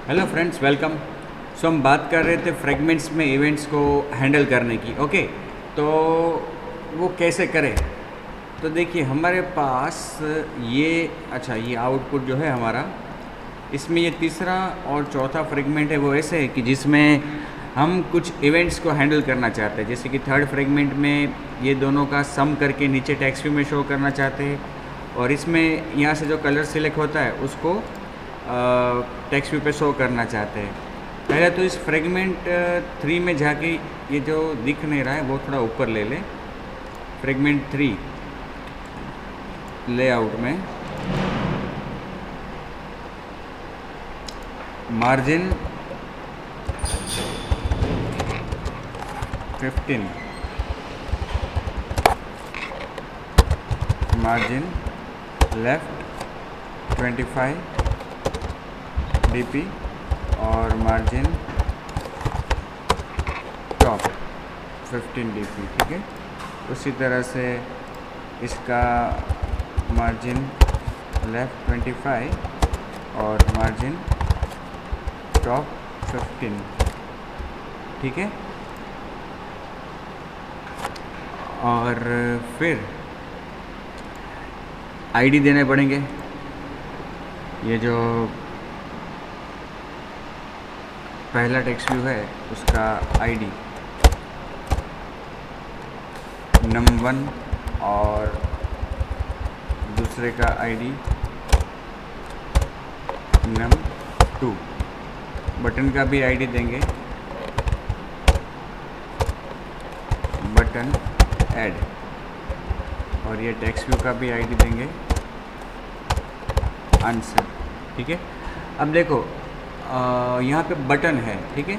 Hello friends, welcome. सो हम बात कर रहे थे फ्रेगमेंट्स में इवेंट्स को हैंडल करने की। ओके, तो वो कैसे करें? तो देखिए हमारे पास ये ये आउटपुट जो है हमारा, इसमें ये तीसरा और चौथा फ्रेगमेंट है वो ऐसे है कि जिसमें हम कुछ इवेंट्स को हैंडल करना चाहते हैं। जैसे कि थर्ड फ्रेगमेंट में ये दोनों का सम करके नीचे टेक्स्ट व्यू में शो करना चाहते हैं, और इसमें यहाँ से जो कलर सिलेक्ट होता है उसको टेक्स्ट व्यू पे शो करना चाहते हैं। पहले तो इस फ्रेगमेंट 3 में जाके ये जो दिख नहीं रहा है वो थोड़ा ऊपर ले लें। फ्रेगमेंट 3 लेआउट में मार्जिन 15, मार्जिन लेफ्ट 25 dp और मार्जिन टॉप 15 dp। ठीक है, उसी तरह से इसका मार्जिन लेफ्ट 25 और मार्जिन टॉप 15। ठीक है, और फिर आईडी देने पड़ेंगे। ये जो पहला टेक्स्ट व्यू है उसका आईडी num1 और दूसरे का आईडी num2। बटन का भी आईडी देंगे बटन ऐड, और ये टेक्स्ट व्यू का भी आईडी देंगे आंसर। ठीक है, अब देखो यहाँ पे बटन है। ठीक है,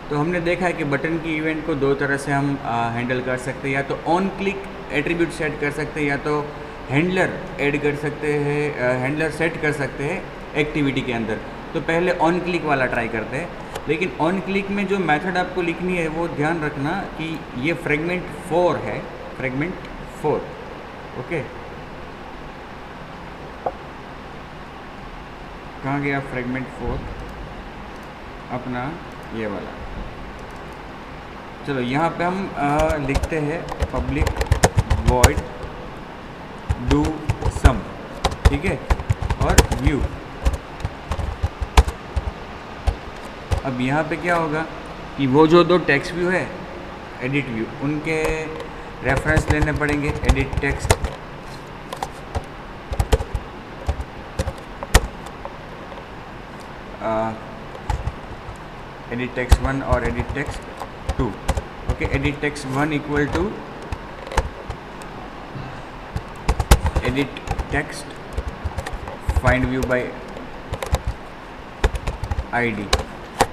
तो हमने देखा है कि बटन की इवेंट को दो तरह से हम हैंडल कर सकते हैं। या तो ऑन क्लिक एट्रीब्यूट सेट कर सकते हैं, या तो हैंडलर ऐड कर सकते हैं, हैंडलर सेट कर सकते हैं एक्टिविटी के अंदर। तो पहले ऑन क्लिक वाला ट्राई करते हैं। लेकिन ऑन क्लिक में जो मेथड आपको लिखनी है वो ध्यान रखना कि ये फ्रेगमेंट 4 है, फ्रेगमेंट 4। ओके, कहाँ गया फ्रेगमेंट 4 अपना, ये वाला। चलो यहाँ पे हम लिखते हैं पब्लिक वॉइड डू सम। ठीक है, और व्यू। अब यहाँ पे क्या होगा कि वो जो दो टेक्स्ट व्यू है एडिट व्यू, उनके रेफरेंस लेने पड़ेंगे। एडिट टेक्स्ट एडिट टेक्स्ट 1 और edit text 2। Okay, edit text 1 equal to edit text find view by ID.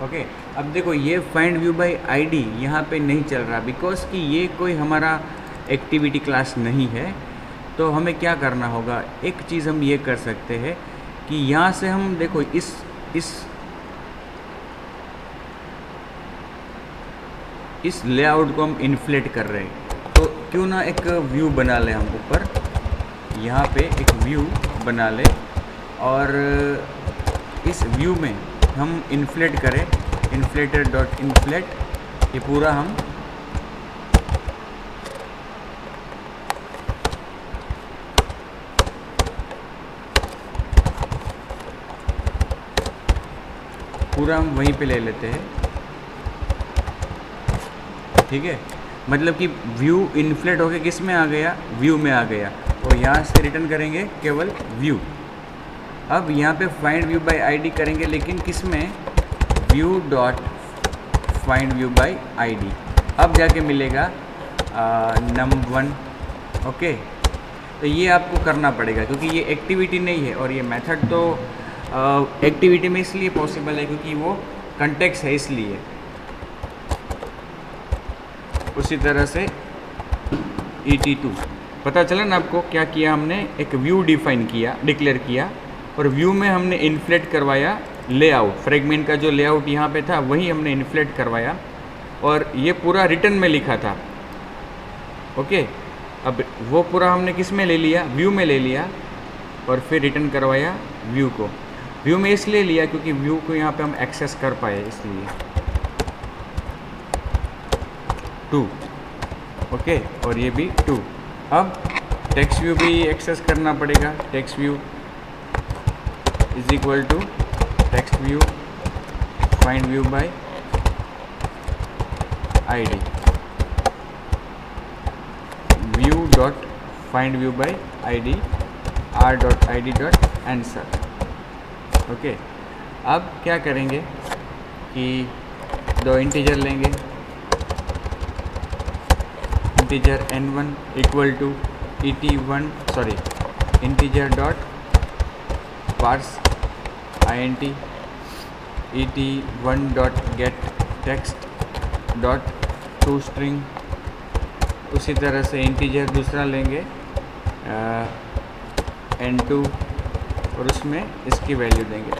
Okay, अब देखो ये फाइंड व्यू बाय आईडी यहाँ पे नहीं चल रहा, बिकॉज कि ये कोई हमारा एक्टिविटी क्लास नहीं है। तो हमें क्या करना होगा, एक चीज़ हम ये कर सकते हैं कि यहाँ से हम देखो इस लेआउट को हम इन्फ्लेट कर रहे हैं। तो क्यों ना एक व्यू बना ले, हम ऊपर यहाँ पे एक व्यू बना ले, और इस व्यू में हम इन्फ्लेट करें, इन्फ्लेटर डॉट इन्फ्लेट। ये पूरा हम वहीं पे ले लेते हैं। ठीक है, मतलब कि व्यू इन्फ्लेट होके किस में आ गया, व्यू में आ गया, और यहाँ से रिटर्न करेंगे केवल व्यू। अब यहाँ पे फाइंड व्यू बाय आईडी करेंगे, लेकिन किस में, view dot find view by ID. अब जाके मिलेगा num1। ओके, तो ये आपको करना पड़ेगा क्योंकि ये एक्टिविटी नहीं है, और ये मेथड तो एक्टिविटी में इसलिए पॉसिबल है क्योंकि वो कंटेक्स्ट है, इसलिए। उसी तरह से et2 पता चला ना आपको क्या किया हमने, एक व्यू डिक्लेयर किया, और व्यू में हमने इन्फ्लेट करवाया लेआउट। फ्रेगमेंट का जो लेआउट यहाँ पे था वही हमने इन्फ्लेट करवाया, और ये पूरा रिटर्न में लिखा था। ओके, अब वो पूरा हमने किस में ले लिया, व्यू में ले लिया, और फिर रिटर्न करवाया व्यू को। व्यू में इसलिए लिया क्योंकि व्यू को यहाँ पे हम एक्सेस कर पाए, इसलिए 2, ओके, और ये भी 2। अब टेक्स्ट व्यू भी एक्सेस करना पड़ेगा। Text view is equal to text view find view by ID, view dot find view by ID R dot I D dot answer. Okay, अब क्या करेंगे कि 2 इंटीजर लेंगे, integer n1 equal to integer dot parse int et1 dot get text dot to string. उसी तरह से integer दूसरा लेंगे n2 और उसमें इसकी वैल्यू देंगे।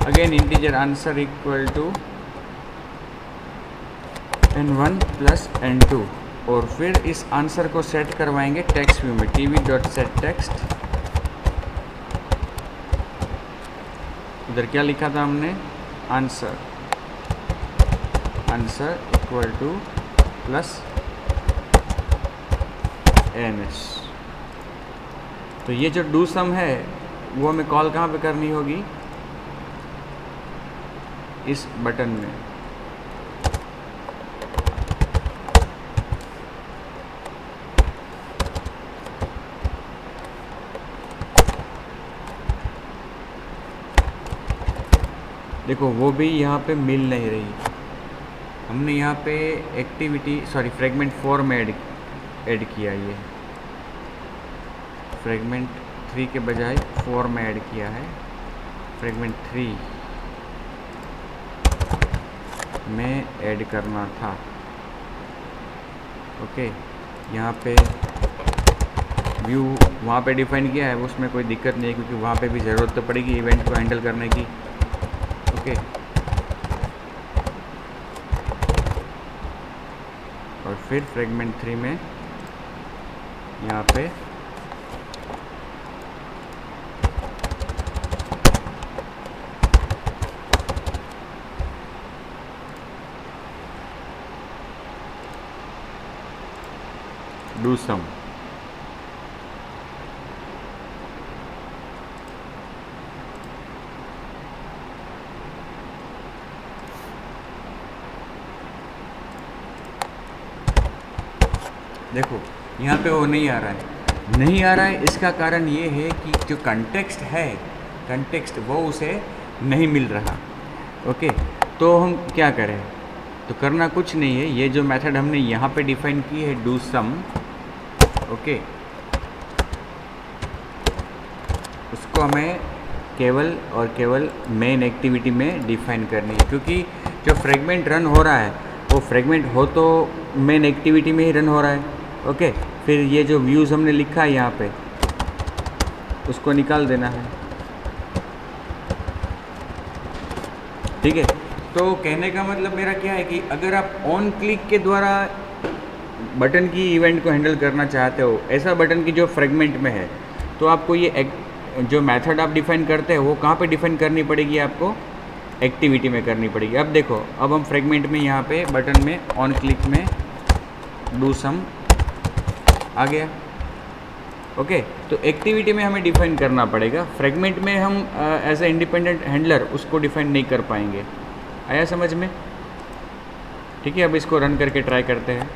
Again integer answer equal to n1 plus n2, और फिर इस आंसर को सेट करवाएंगे टेक्स्ट व्यू में, tv डॉट सेट टेक्स्ट। उधर क्या लिखा था हमने, answer equal to plus ns। तो ये जो डू सम है वो हमें कॉल कहाँ पे करनी होगी, इस बटन में। देखो वो भी यहाँ पे मिल नहीं रही। हमने यहाँ पे एक्टिविटी फ्रेगमेंट 4 में ऐड किया, ये फ्रेगमेंट 3 के बजाय 4 में ऐड किया है। फ्रेगमेंट 3 में ऐड करना था। ओके, यहाँ पे व्यू वहाँ पे डिफाइन किया है, उसमें कोई दिक्कत नहीं है क्योंकि वहाँ पे भी ज़रूरत तो पड़ेगी इवेंट को हैंडल करने की। ओके, और फिर फ्रेगमेंट 3 में यहाँ पे डू सम। देखो यहाँ पे वो नहीं आ रहा है, इसका कारण ये है कि जो कंटेक्स्ट है, वो उसे नहीं मिल रहा। ओके, तो हम क्या करें, तो करना कुछ नहीं है। ये जो मेथड हमने यहाँ पे डिफाइन की है डू सम, ओके, उसको हमें केवल और केवल मेन एक्टिविटी में डिफाइन करनी है, क्योंकि जो फ्रेगमेंट रन हो रहा है वो फ्रेगमेंट हो तो मेन एक्टिविटी में ही रन हो रहा है। ओके, फिर ये जो व्यूज़ हमने लिखा है यहाँ पे उसको निकाल देना है। ठीक है, तो कहने का मतलब मेरा क्या है कि अगर आप ऑन क्लिक के द्वारा बटन की इवेंट को हैंडल करना चाहते हो, ऐसा बटन की जो फ्रेगमेंट में है, तो आपको ये जो मेथड आप डिफाइन करते हैं वो कहाँ पे डिफाइन करनी पड़ेगी, आपको एक्टिविटी में करनी पड़ेगी। अब देखो, अब हम फ्रेगमेंट में यहाँ पे बटन में ऑन क्लिक में डू सम आ गया। ओके, तो एक्टिविटी में हमें डिफाइन करना पड़ेगा, फ्रेगमेंट में हम एज ए इंडिपेंडेंट हैंडलर उसको डिफाइन नहीं कर पाएंगे। आया समझ में? ठीक है, अब इसको रन करके ट्राई करते हैं।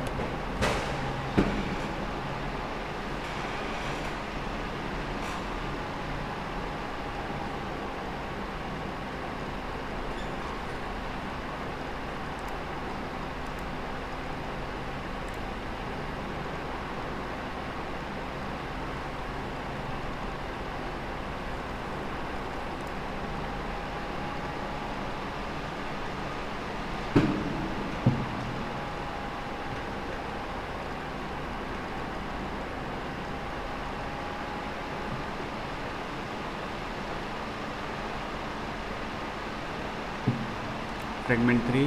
फ्रेगमेंट 3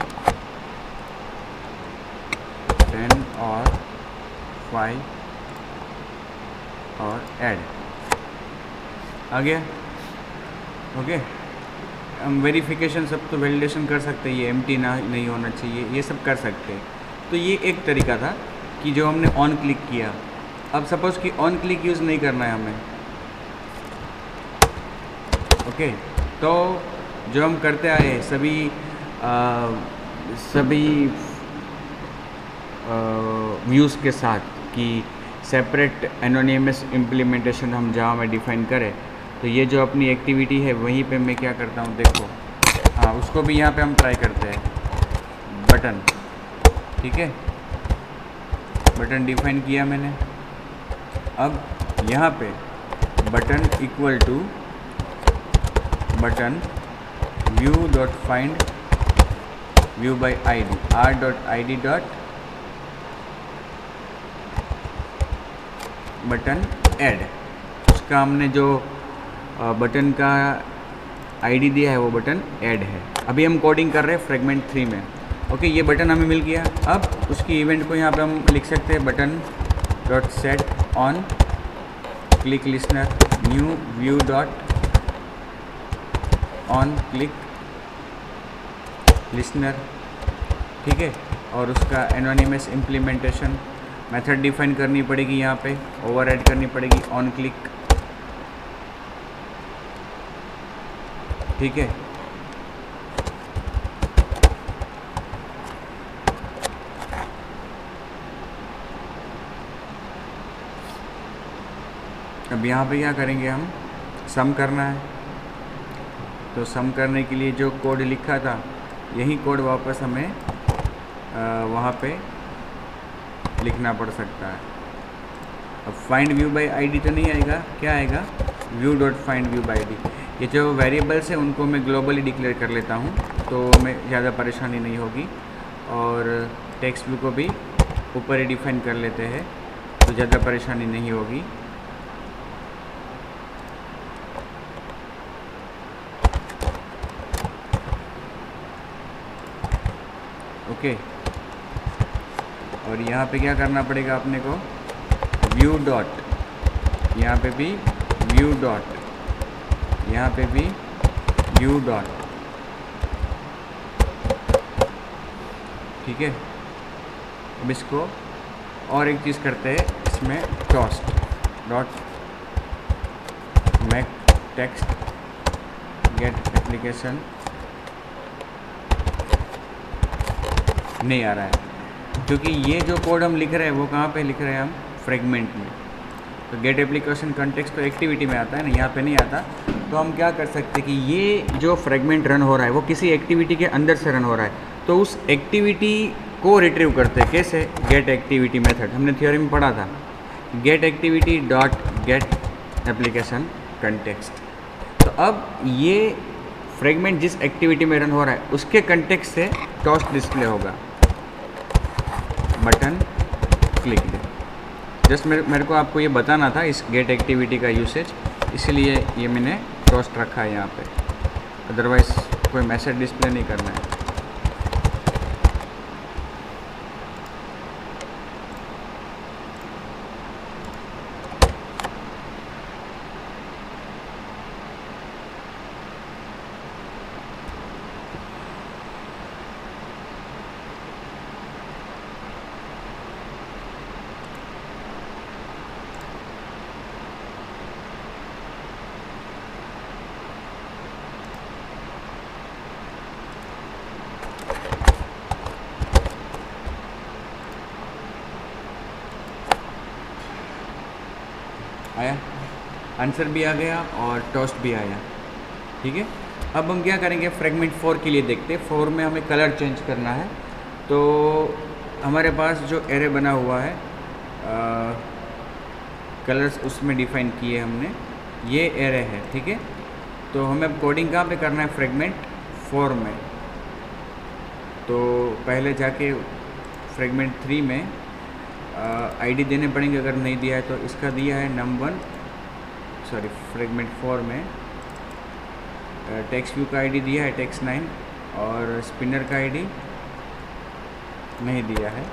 10 और 5 और ऐड आ गया। ओके, हम वेरिफिकेशन सब तो वैलिडेशन कर सकते हैं, ये एम्प्टी ना नहीं होना चाहिए, ये सब कर सकते हैं। तो ये एक तरीका था कि जो हमने ऑन क्लिक किया। अब सपोज़ कि ऑन क्लिक यूज़ नहीं करना है हमें, ओके। तो जो हम करते आए हैं सभी व्यूज़ के साथ कि सेपरेट एनोनिमस इम्प्लीमेंटेशन हम जहाँ में डिफ़ाइन करें, तो ये जो अपनी एक्टिविटी है वहीं पे मैं क्या करता हूँ, देखो, हाँ, उसको भी यहाँ पे हम ट्राई करते हैं। बटन, ठीक है, बटन डिफ़ाइन किया मैंने। अब यहाँ पे button equal to button view dot find view by ID, r.id dot button add. उसका हमने जो बटन का ID दिया है वो बटन ऐड है। अभी हम कोडिंग कर रहे हैं फ्रेगमेंट 3 में, ओके। ये बटन हमें मिल गया। अब उसकी इवेंट को यहाँ पे हम लिख सकते हैं button dot set on click listener new view dot on click listener, ठीक है। और उसका एनोनिमस इम्प्लीमेंटेशन मेथड डिफाइन करनी पड़ेगी, यहाँ पे ओवरराइड करनी पड़ेगी ऑन क्लिक, ठीक है। अब यहाँ पे क्या करेंगे, हम सम करना है। तो सम करने के लिए जो कोड लिखा था यही कोड वापस हमें वहाँ पे लिखना पड़ सकता है। अब फाइंड व्यू बाय ID तो नहीं आएगा, क्या आएगा, view dot find view bye ID। ये जो वेरिएबल्स हैं उनको मैं ग्लोबली डिक्लेयर कर लेता हूँ, तो हमें ज़्यादा परेशानी नहीं होगी। और टेक्स्ट व्यू को भी ऊपर ही डिफाइन कर लेते हैं, तो ज़्यादा परेशानी नहीं होगी। ओके। और यहाँ पे क्या करना पड़ेगा अपने को, व्यू डॉट, यहाँ पे भी व्यू डॉट, यहाँ पे भी व्यू डॉट, ठीक है। अब इसको और एक चीज़ करते हैं, इसमें toast dot make text get application नहीं आ रहा है, क्योंकि ये जो कोड हम लिख रहे हैं वो कहाँ पे लिख रहे हैं, हम फ्रेगमेंट में। तो गेट एप्लीकेशन कंटेक्स्ट तो एक्टिविटी में आता है ना, यहाँ पे नहीं आता। तो हम क्या कर सकते हैं कि ये जो फ्रेगमेंट रन हो रहा है वो किसी एक्टिविटी के अंदर से रन हो रहा है, तो उस एक्टिविटी को रिट्रीव करते हैं। कैसे, गेट एक्टिविटी मेथड, हमने थ्योरी में पढ़ा था, get activity dot get application context. तो अब ये फ्रेगमेंट जिस एक्टिविटी में रन हो रहा है उसके कंटेक्स्ट से टोस्ट डिस्प्ले होगा, बटन क्लिक दे। जस्ट मेरे को आपको ये बताना था इस गेट एक्टिविटी का यूसेज, इसलिए ये मैंने टोस्ट रखा है यहाँ पे, अदरवाइज़ कोई मैसेज डिस्प्ले नहीं करना है। आया, आंसर भी आ गया और टोस्ट भी आया, ठीक है। अब हम क्या करेंगे, फ्रेगमेंट 4 के लिए देखते हैं। 4 में हमें कलर चेंज करना है। तो हमारे पास जो एरे बना हुआ है, कलर्स उसमें डिफाइन किए हमने, ये एरे है, ठीक है। तो हमें अब कोडिंग कहाँ पे करना है, फ्रेगमेंट 4 में। तो पहले जाके फ्रेगमेंट 3 में ID देने पड़ेंगे, अगर नहीं दिया है तो। इसका दिया है num1, सॉरी फ्रेगमेंट 4 में टेक्स्ट व्यू का ID दिया है text9, और स्पिनर का ID नहीं दिया है।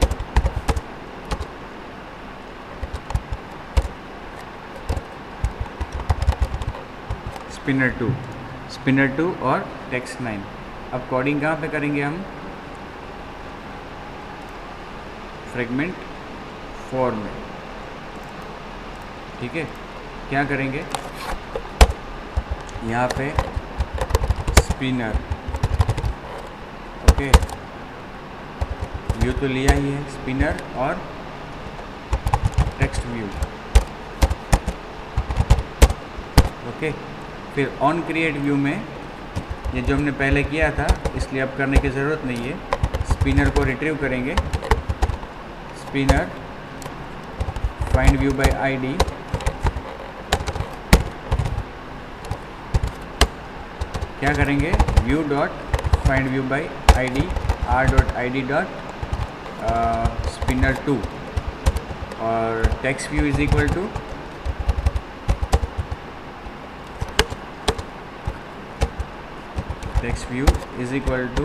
स्पिनर 2, स्पिनर 2 और टेक्स्ट 9। अब कोडिंग कहाँ पे करेंगे हम? फ्रेगमेंट 4 में। ठीक है, क्या करेंगे? यहाँ पे स्पिनर, ओके, व्यू तो लिया ही है, स्पिनर और टेक्स्ट व्यू, ओके। फिर ऑन क्रिएट व्यू में ये जो हमने पहले किया था, इसलिए अब करने की ज़रूरत नहीं है। स्पिनर को रिट्रीव करेंगे, spinner find view by ID, क्या करेंगे? View dot find view by ID R dot I D dot spinner 2 और text view is equal to text view is equal to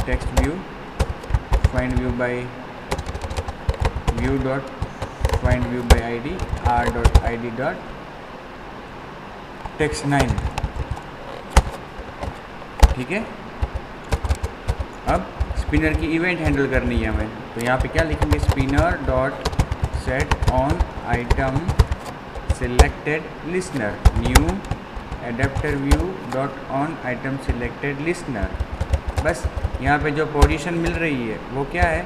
text view find view by view dot find view by ID R dot I D dot text 9। ठीक है, अब spinner की event handle करनी है हमें, तो यहाँ पे क्या लिखेंगे? Spinner dot set on item selected listener new adapter view dot on item selected listener. बस यहाँ पे जो पोजीशन मिल रही है वो क्या है?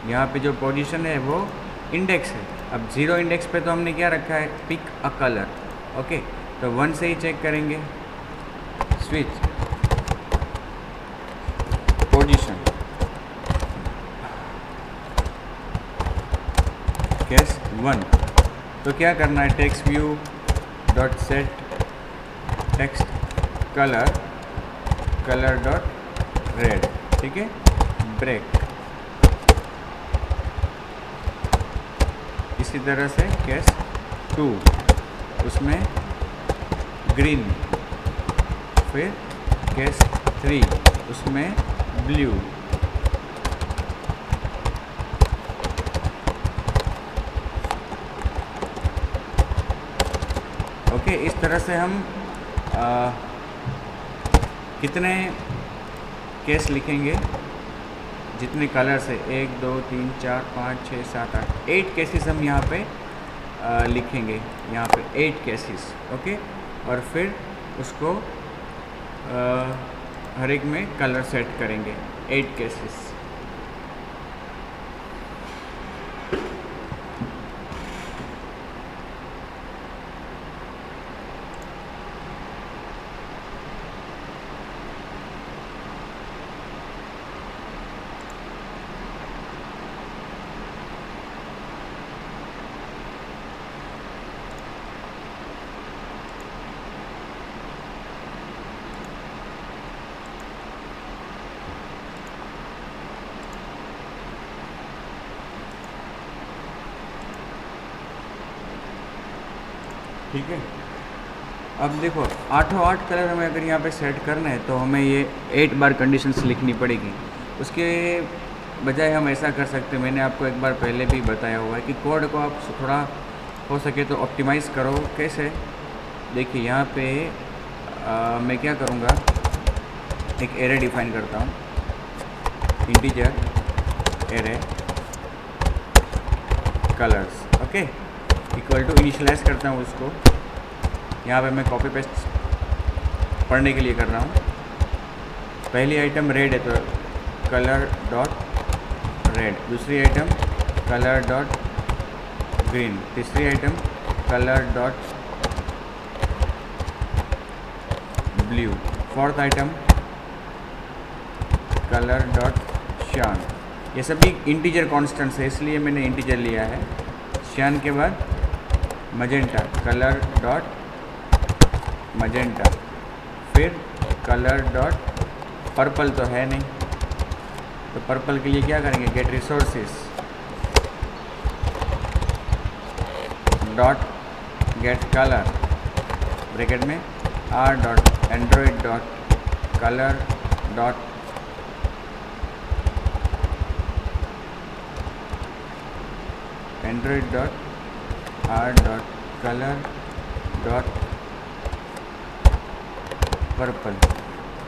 यहाँ पे जो पोजीशन है वो इंडेक्स है। अब 0 इंडेक्स पे तो हमने क्या रखा है? Pick a colour, okay. तो 1 से ही चेक करेंगे, स्विच पोजीशन केस 1। तो क्या करना है? Text view dot set text colour colour dot red, ठीक है, ब्रेक। इसी तरह से केस 2, उसमें ग्रीन, फिर केस 3 उसमें ब्लू, ओके। इस तरह से हम कितने केस लिखेंगे? जितने कलर्स है 1 2 3 4 5 6 7 8 8 केसेस हम यहाँ पे लिखेंगे, यहाँ पे 8 केसेस, ओके। और फिर उसको हर एक में कलर सेट करेंगे, 8 केसेस। ठीक है, अब देखो 8 कलर हमें अगर यहाँ पे सेट करना है तो हमें ये 8 बार कंडीशंस लिखनी पड़ेगी। उसके बजाय हम ऐसा कर सकते हैं, मैंने आपको एक बार पहले भी बताया हुआ है कि कोड को आप थोड़ा हो सके तो ऑप्टिमाइज़ करो। कैसे? देखिए यहाँ पे मैं क्या करूँगा, एक एरे डिफाइन करता हूँ, integer array colours, okay, equal to initialise करता हूँ उसको। यहाँ पे मैं कॉपी पेस्ट पढ़ने के लिए कर रहा हूँ। पहली आइटम रेड है तो कलर डॉट रेड, दूसरी आइटम कलर डॉट ग्रीन, तीसरी item colour dot blue, fourth item colour dot शान। ये सभी इंटीजर कॉन्स्टेंट्स है इसलिए मैंने इंटीजर लिया है। शान के बाद मजेंटा, कलर डॉट मजेंटा, फिर कलर डॉट पर्पल तो है नहीं, तो पर्पल के लिए क्या करेंगे? Get resources dot get colour bracket में R dot Android dot colour dot Android dot R dot colour dot purple,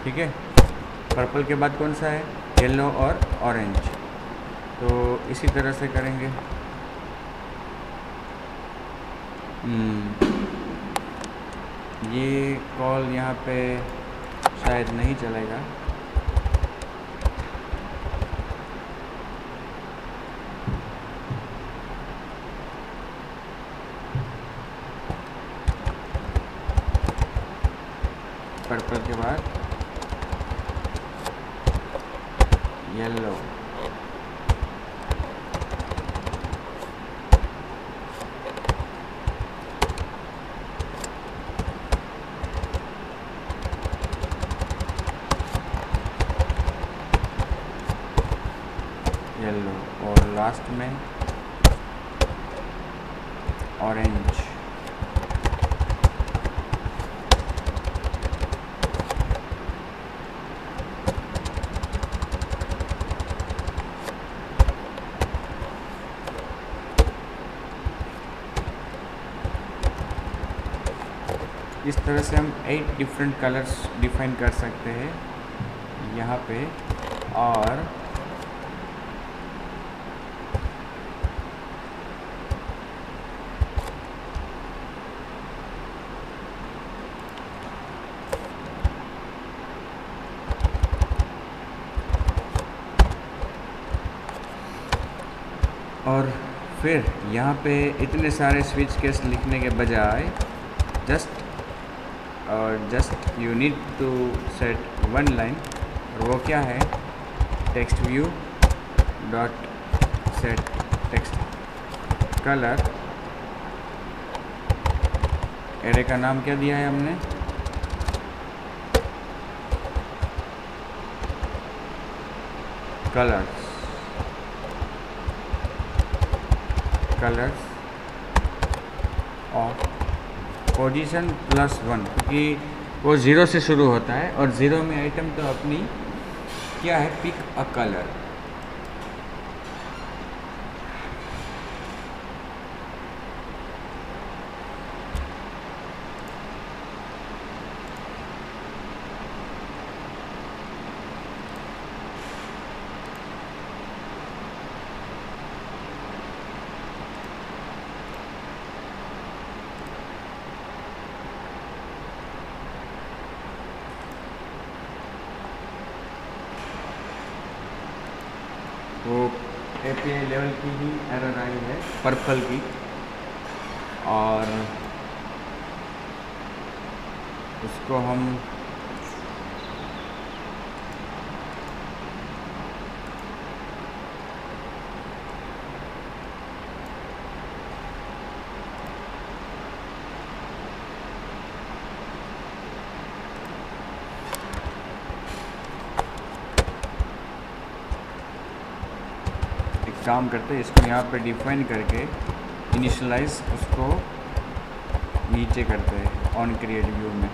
ठीक है। पर्पल के बाद कौन सा है, येलो और ऑरेंज। तो इसी तरह से करेंगे। ये कॉल यहाँ पे शायद नहीं चलेगा। पर्पल के बाद येलो, येलो और लास्ट में ऑरेंज। इस तरह से हम 8 डिफरेंट कलर्स डिफाइन कर सकते हैं यहाँ पे। और फिर यहाँ पे इतने सारे स्विच केस लिखने के बजाय just you need to set one line, और वो क्या है, text view dot set text colour. Array का नाम क्या दिया है हमने, कलर्स और पोजीशन +1, क्योंकि वो 0 से शुरू होता है और 0 में आइटम तो अपनी क्या है, पिक अ कलर। वो API लेवल की ही एरर आई है, पर्पल की। और उसको हम काम करते हैं, इसको यहाँ पे डिफाइन करके इनिशियलाइज उसको नीचे करते हैं ऑन क्रिएट व्यू में।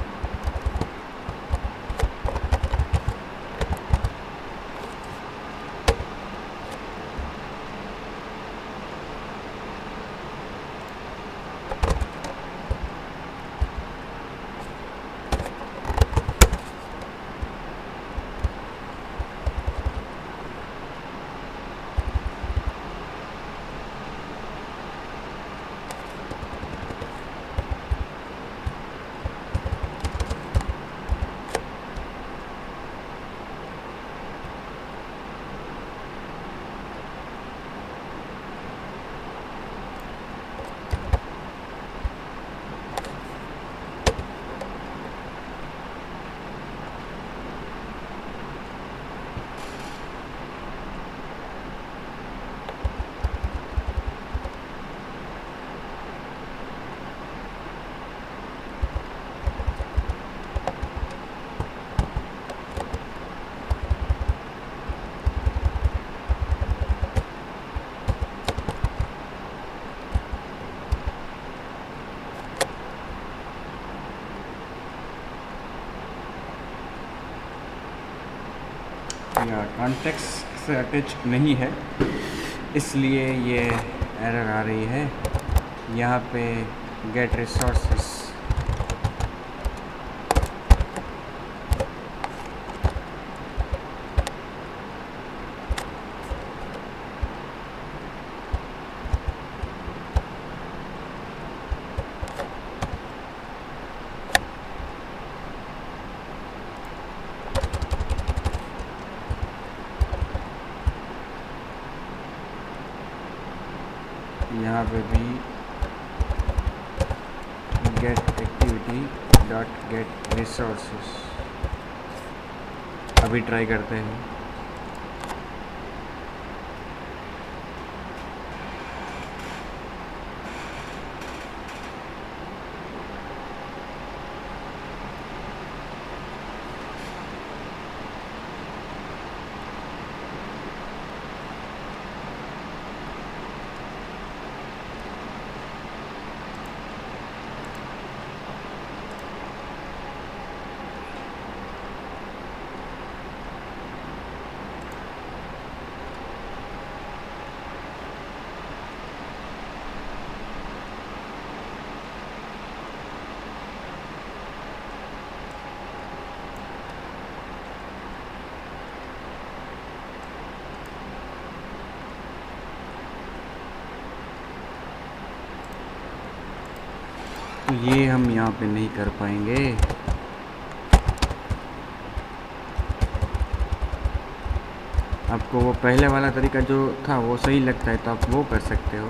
या कॉन्टेक्स्ट से अटैच नहीं है, इसलिए ये एरर आ रही है। यहाँ पे गेट रिसोर्सेस यहाँ पे भी get activity dot get resources, अभी ट्राई करते हैं। तो ये हम यहाँ पे नहीं कर पाएंगे। आपको वो पहले वाला तरीका जो था वो सही लगता है तो आप वो कर सकते हो।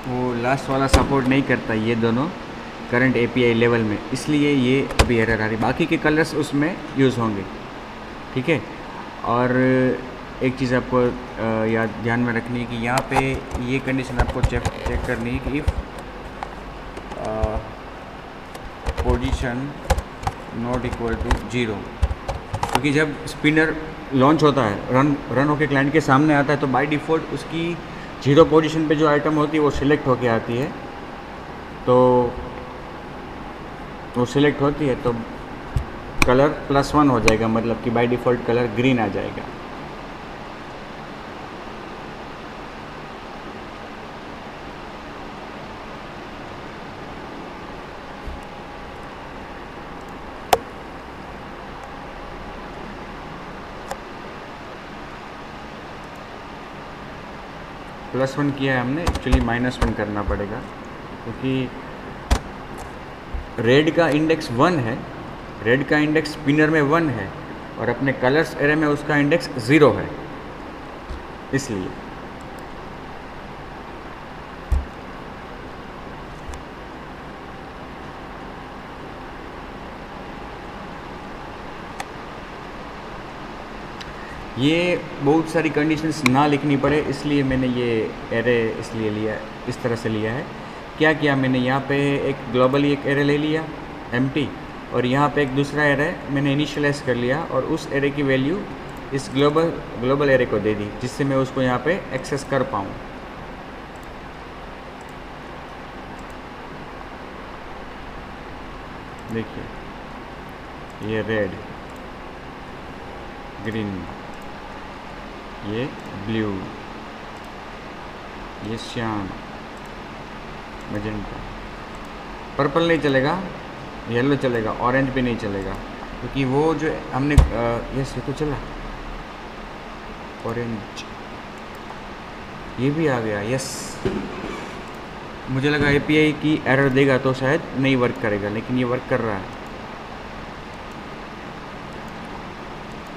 वो लास्ट वाला सपोर्ट नहीं करता ये दोनों करंट एपीआई लेवल में, इसलिए ये अभी एरर आ रही। बाकी के कलर्स उसमें यूज़ होंगे, ठीक है। और एक चीज़ आपको याद ध्यान में रखनी है कि यहाँ पे ये कंडीशन आपको चेक करनी है कि if position not equal to 0, क्योंकि जब स्पिनर लॉन्च होता है, रन होके क्लाइंट के सामने आता है, तो बाय डिफ़ॉल्ट उसकी 0 पोजीशन पे जो आइटम होती है वो सिलेक्ट होके आती है। तो वो सिलेक्ट होती है तो कलर +1 हो जाएगा, मतलब कि बाय डिफ़ॉल्ट कलर ग्रीन आ जाएगा। +1 किया है हमने, एक्चुअली -1 करना पड़ेगा क्योंकि रेड का इंडेक्स 1 है, रेड का इंडेक्स स्पिनर में 1 है और अपने कलर्स एरे में उसका इंडेक्स 0 है, इसलिए। ये बहुत सारी कंडीशंस ना लिखनी पड़े इसलिए मैंने ये एरे इसलिए लिया, इस तरह से लिया है। क्या किया मैंने, यहाँ पे एक ग्लोबली एक एरे ले लिया एम्प्टी, और यहाँ पे एक दूसरा एरे मैंने इनिशियलाइज कर लिया और उस एरे की वैल्यू इस ग्लोबल एरे को दे दी, जिससे मैं उसको यहाँ पे एक्सेस कर पाऊँ। देखिए ये रेड, ग्रीन, ये ब्लू, ये श्याम, मजेंटा, पर्पल नहीं चलेगा, येलो चलेगा, ऑरेंज भी नहीं चलेगा, क्योंकि वो जो हमने यस ये तो चला, ऑरेंज ये भी आ गया, यस। मुझे लगा एपीआई की एरर देगा तो शायद नहीं वर्क करेगा, लेकिन ये वर्क कर रहा है,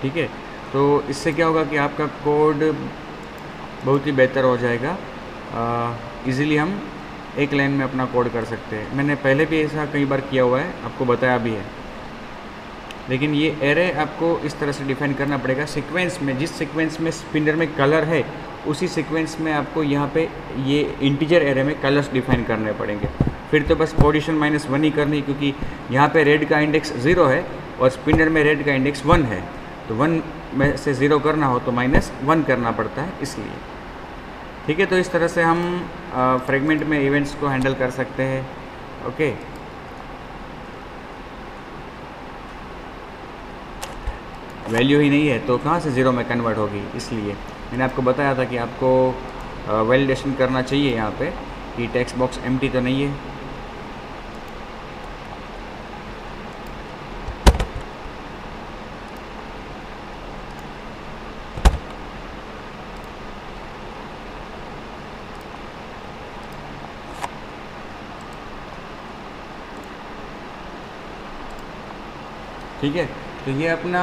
ठीक है। तो इससे क्या होगा कि आपका कोड बहुत ही बेहतर हो जाएगा, इजीली हम एक लाइन में अपना कोड कर सकते हैं। मैंने पहले भी ऐसा कई बार किया हुआ है, आपको बताया भी है। लेकिन ये एरे आपको इस तरह से डिफाइन करना पड़ेगा सीक्वेंस में। जिस सीक्वेंस में स्पिनर में कलर है उसी सीक्वेंस में आपको यहाँ पे ये इंटीजर एरे में कलर्स डिफाइन करने पड़ेंगे। फिर तो बस पोजीशन -1 ही करनी, क्योंकि यहाँ पे रेड का इंडेक्स 0 है और स्पिनर में रेड का इंडेक्स 1 है, तो 1 में से 0 करना हो तो -1 करना पड़ता है, इसलिए। ठीक है, तो इस तरह से हम फ्रेगमेंट में इवेंट्स को हैंडल कर सकते हैं। ओके, वैल्यू ही नहीं है तो कहाँ से 0 में कन्वर्ट होगी, इसलिए मैंने आपको बताया था कि आपको वैलिडेशन करना चाहिए यहाँ पे कि टेक्स्ट बॉक्स एम्प्टी तो नहीं है। ठीक है, तो ये अपना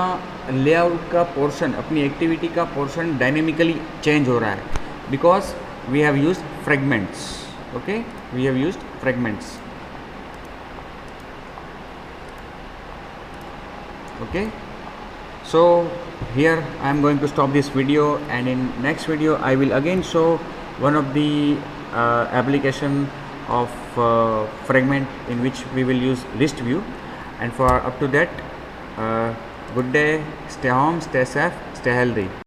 लेआउट का पोर्शन, अपनी एक्टिविटी का पोर्शन डायनेमिकली चेंज हो रहा है, because we have used fragments. Okay, we have used fragments. Okay, so here I am going to stop this video, and in next video I will again show one of the application of fragment in which we will use list view. And for up to that, good day, stay home, stay safe, stay healthy.